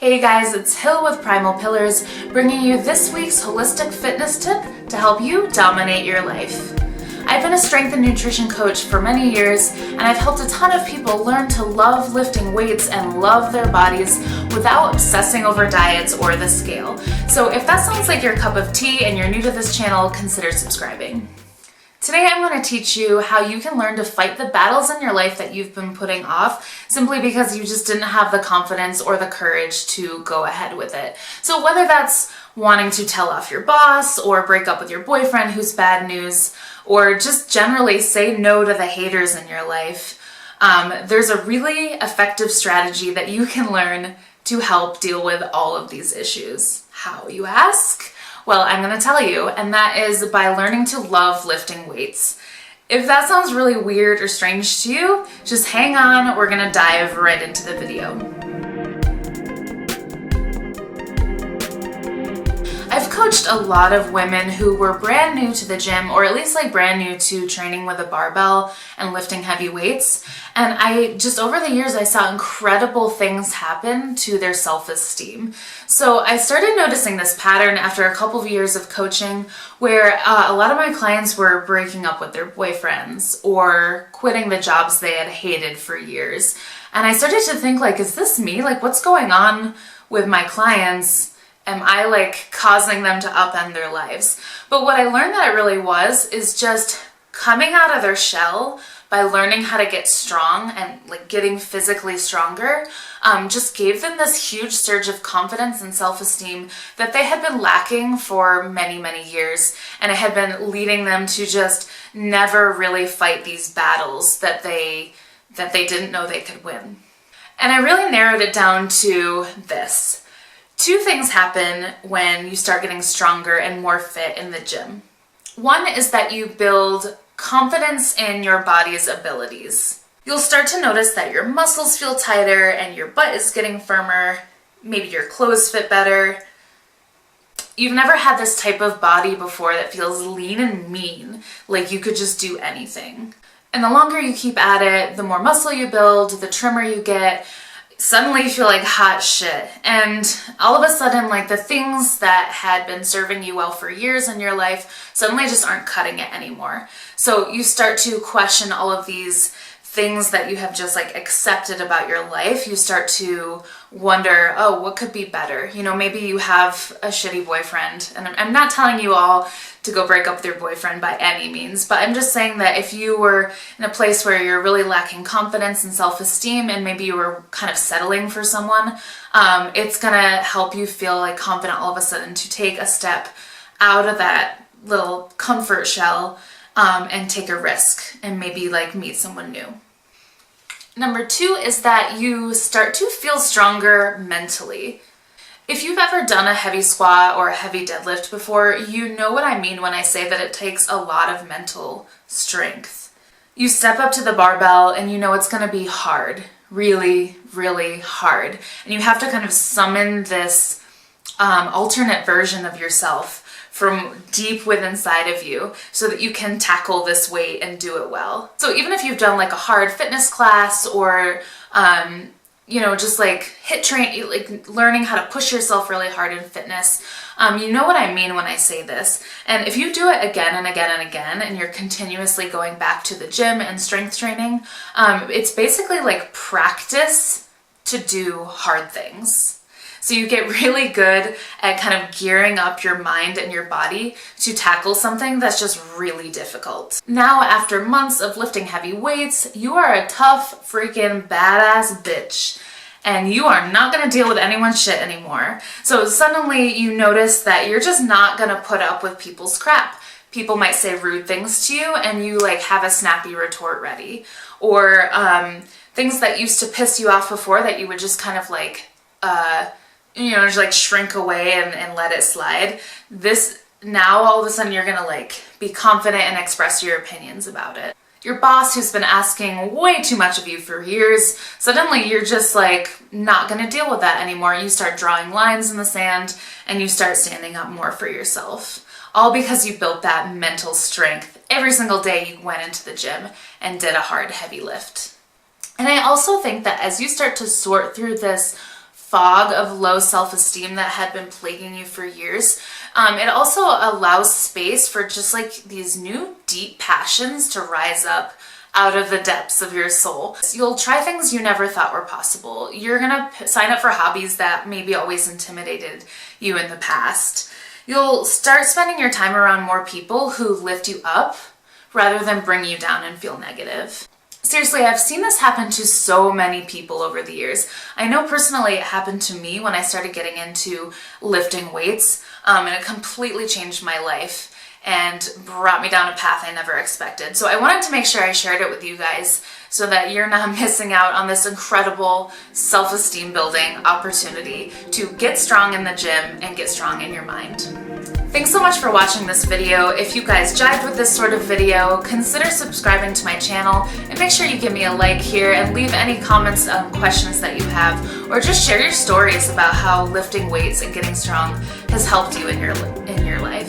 Hey guys, it's Hill with Primal Pillars, bringing you this week's holistic fitness tip to help you dominate your life. I've been a strength and nutrition coach for many years, and I've helped a ton of people learn to love lifting weights and love their bodies without obsessing over diets or the scale. So if that sounds like your cup of tea and you're new to this channel, consider subscribing. Today I'm going to teach you how you can learn to fight the battles in your life that you've been putting off simply because you just didn't have the confidence or the courage to go ahead with it. So whether that's wanting to tell off your boss or break up with your boyfriend who's bad news, or just generally say no to the haters in your life, there's a really effective strategy that you can learn to help deal with all of these issues. How, you ask? Well, I'm going to tell you, and that is by learning to love lifting weights. If that sounds really weird or strange to you, just hang on, we're going to dive right into the video. I've coached a lot of women who were brand new to the gym, or at least like brand new to training with a barbell and lifting heavy weights. And over the years, I saw incredible things happen to their self-esteem. So I started noticing this pattern after a couple of years of coaching where a lot of my clients were breaking up with their boyfriends or quitting the jobs they had hated for years. And I started to think, like, is this me? Like, what's going on with my clients? Am I like causing them to upend their lives? But what I learned that it really was is just coming out of their shell by learning how to get strong and like getting physically stronger, just gave them this huge surge of confidence and self-esteem that they had been lacking for many, many years. And it had been leading them to just never really fight these battles that they didn't know they could win. And I really narrowed it down to this. Two things happen when you start getting stronger and more fit in the gym. One is that you build confidence in your body's abilities. You'll start to notice that your muscles feel tighter and your butt is getting firmer. Maybe your clothes fit better. You've never had this type of body before that feels lean and mean, like you could just do anything. And the longer you keep at it, the more muscle you build, the trimmer you get. Suddenly you feel like hot shit, and all of a sudden, like, the things that had been serving you well for years in your life suddenly just aren't cutting it anymore. So you start to question all of these things that you have just like accepted about your life. You start to wonder, oh, what could be better? You know, maybe you have a shitty boyfriend, and I'm not telling you all to go break up with your boyfriend by any means, but I'm just saying that if you were in a place where you're really lacking confidence and self-esteem, and maybe you were kind of settling for someone, it's gonna help you feel like confident all of a sudden to take a step out of that little comfort shell and take a risk and maybe like meet someone new. Number two is that you start to feel stronger mentally. If you've ever done a heavy squat or a heavy deadlift before, you know what I mean when I say that it takes a lot of mental strength. You step up to the barbell and you know it's going to be hard, really, really hard. And you have to kind of summon this alternate version of yourself from deep within inside of you so that you can tackle this weight and do it well. So even if you've done like a hard fitness class or just like HIIT train, like learning how to push yourself really hard in fitness, you know what I mean when I say this. And if you do it again and again and again, and you're continuously going back to the gym and strength training, it's basically like practice to do hard things. So you get really good at kind of gearing up your mind and your body to tackle something that's just really difficult. Now, after months of lifting heavy weights, you are a tough, freaking badass bitch. And you are not gonna deal with anyone's shit anymore. So suddenly you notice that you're just not gonna put up with people's crap. People might say rude things to you and you like have a snappy retort ready. Or things that used to piss you off before that you would just kind of like, just like shrink away and let it slide. This, now all of a sudden you're gonna like be confident and express your opinions about it. Your boss, who's been asking way too much of you for years, suddenly you're just like not gonna deal with that anymore. You start drawing lines in the sand and you start standing up more for yourself. All because you built that mental strength every single day you went into the gym and did a hard, heavy lift. And I also think that as you start to sort through this fog of low self-esteem that had been plaguing you for years. It also allows space for just like these new deep passions to rise up out of the depths of your soul. You'll try things you never thought were possible. You're gonna sign up for hobbies that maybe always intimidated you in the past. You'll start spending your time around more people who lift you up rather than bring you down and feel negative. Seriously, I've seen this happen to so many people over the years. I know personally it happened to me when I started getting into lifting weights, and it completely changed my life and brought me down a path I never expected. So I wanted to make sure I shared it with you guys so that you're not missing out on this incredible self-esteem building opportunity to get strong in the gym and get strong in your mind. Thanks so much for watching this video. If you guys jived with this sort of video, consider subscribing to my channel and make sure you give me a like here and leave any comments and questions that you have, or just share your stories about how lifting weights and getting strong has helped you in your life.